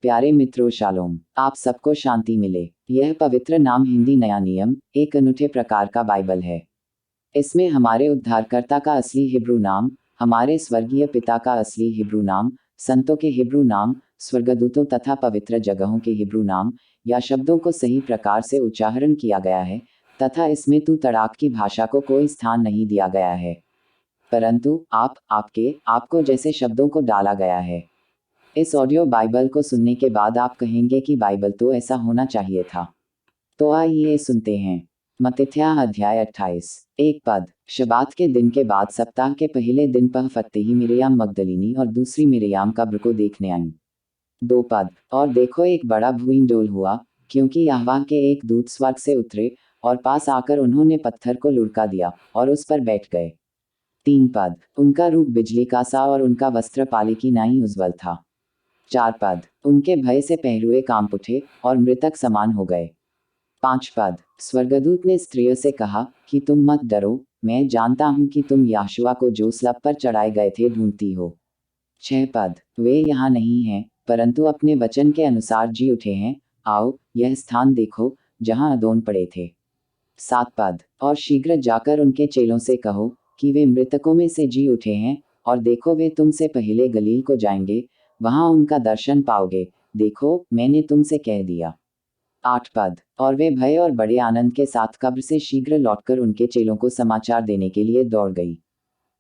प्यारे मित्रों शालोम, आप सबको शांति मिले। यह पवित्र नाम हिंदी नया नियम एक अनूठे प्रकार का बाइबल है। इसमें हमारे उद्धारकर्ता का असली हिब्रू नाम, हमारे स्वर्गीय पिता का असली हिब्रू नाम, संतों के हिब्रू नाम, स्वर्गदूतों तथा पवित्र जगहों के हिब्रू नाम या शब्दों को सही प्रकार से उच्चारण किया गया है तथा इसमें तू तड़ाक की भाषा को कोई स्थान नहीं दिया गया है, परंतु आप, आपके, आपको जैसे शब्दों को डाला गया है। इस ऑडियो बाइबल को सुनने के बाद आप कहेंगे कि बाइबल तो ऐसा होना चाहिए था। तो आइए सुनते हैं। मत्थ्या अध्याय 28। एक पद। शबात के दिन के बाद सप्ताह के पहले दिन पह फत्ते ही मिरियाम मगदलिनी और दूसरी मिरियाम कब्र को देखने आई। 2 पद। और देखो एक बड़ा भूइंडोल हुआ, क्योंकि यहोवा के एक दूत स्वर्ग से उतरे और पास आकर उन्होंने पत्थर को लुढ़का दिया और उस पर बैठ गए। 3 पद। उनका रूप बिजली का सा और उनका वस्त्र पाली की नाई उज्ज्वल था। 4 पद। उनके भय से पहरुए कांप उठे और मृतक समान हो गए। 5 पद। स्वर्गदूत ने स्त्रियों से कहा कि तुम मत डरो, मैं जानता हूं कि तुम यहोशुआ को जो स्लब पर चढ़ाए गए थे ढूंढती हो। 6 पद। वे यहाँ नहीं हैं, परंतु अपने वचन के अनुसार जी उठे हैं। आओ, यह स्थान देखो जहाँ अदोन पड़े थे। 7 पद। और शीघ्र जाकर उनके चेलों से कहो कि वे मृतकों में से जी उठे हैं, और देखो वे तुमसे पहले गलील को जाएंगे, वहां उनका दर्शन पाओगे। देखो, मैंने तुमसे कह दिया। 8 पद। और वे भय और बड़े आनंद के साथ कब्र से शीघ्र लौटकर उनके चेलों को समाचार देने के लिए दौड़ गई।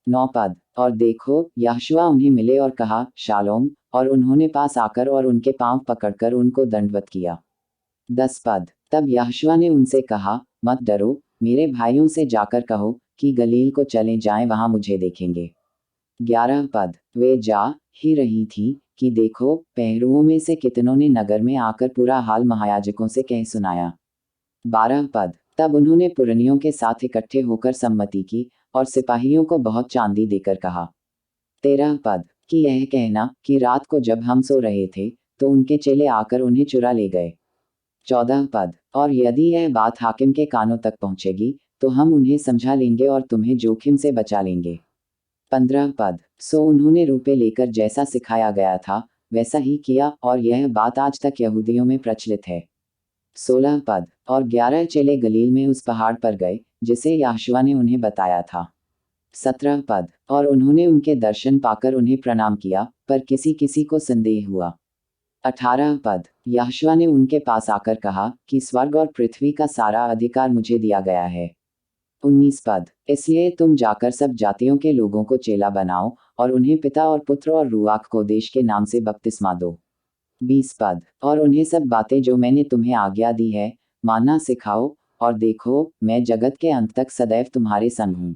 9 पद। और देखो, यहोशुआ उन्हें मिले और कहा, शालोम, और उन्होंने पास आकर और उनके पांव पकड़कर उनको दंडवत किया। 10 पद। तब यहोशुआ ने उनसे कहा, मत डरो, मेरे भाइयों से जाकर कहो कि गलील को चले जाएं, वहां मुझे देखेंगे। 11 पद। वे जा ही रही थी कि देखो, पहरुओं में से कितनों ने नगर में आकर पूरा हाल महायाजकों से कह सुनाया। 12 पद। तब उन्होंने पुरनियों के साथ इकट्ठे होकर सम्मति की और सिपाहियों को बहुत चांदी देकर कहा। 13 पद। कि यह कहना कि रात को जब हम सो रहे थे तो उनके चेले आकर उन्हें चुरा ले गए। 14 पद। और यदि यह बात हाकिम के कानों तक पहुंचेगी तो हम उन्हें समझा लेंगे और तुम्हें जोखिम से बचा लेंगे। 15 पद। सो उन्होंने रुपए लेकर जैसा सिखाया गया था वैसा ही किया, और यह बात आज तक यहूदियों में प्रचलित है। 16 पद। और 11 चेले गलील में उस पहाड़ पर गए जिसे यहोशुआ ने उन्हें बताया था। 17 पद। और उन्होंने उनके दर्शन पाकर उन्हें प्रणाम किया, पर किसी किसी को संदेह हुआ। 18 पद। यहोशुआ ने उनके पास आकर कहा कि स्वर्ग और पृथ्वी का सारा अधिकार मुझे दिया गया है। 19 पद। इसलिए तुम जाकर सब जातियों के लोगों को चेला बनाओ और उन्हें पिता और पुत्र और रूआक को देश के नाम से बपतिस्मा दो। 20 पद। और उन्हें सब बातें जो मैंने तुम्हें आज्ञा दी है मानना सिखाओ, और देखो, मैं जगत के अंत तक सदैव तुम्हारे संग हूँ।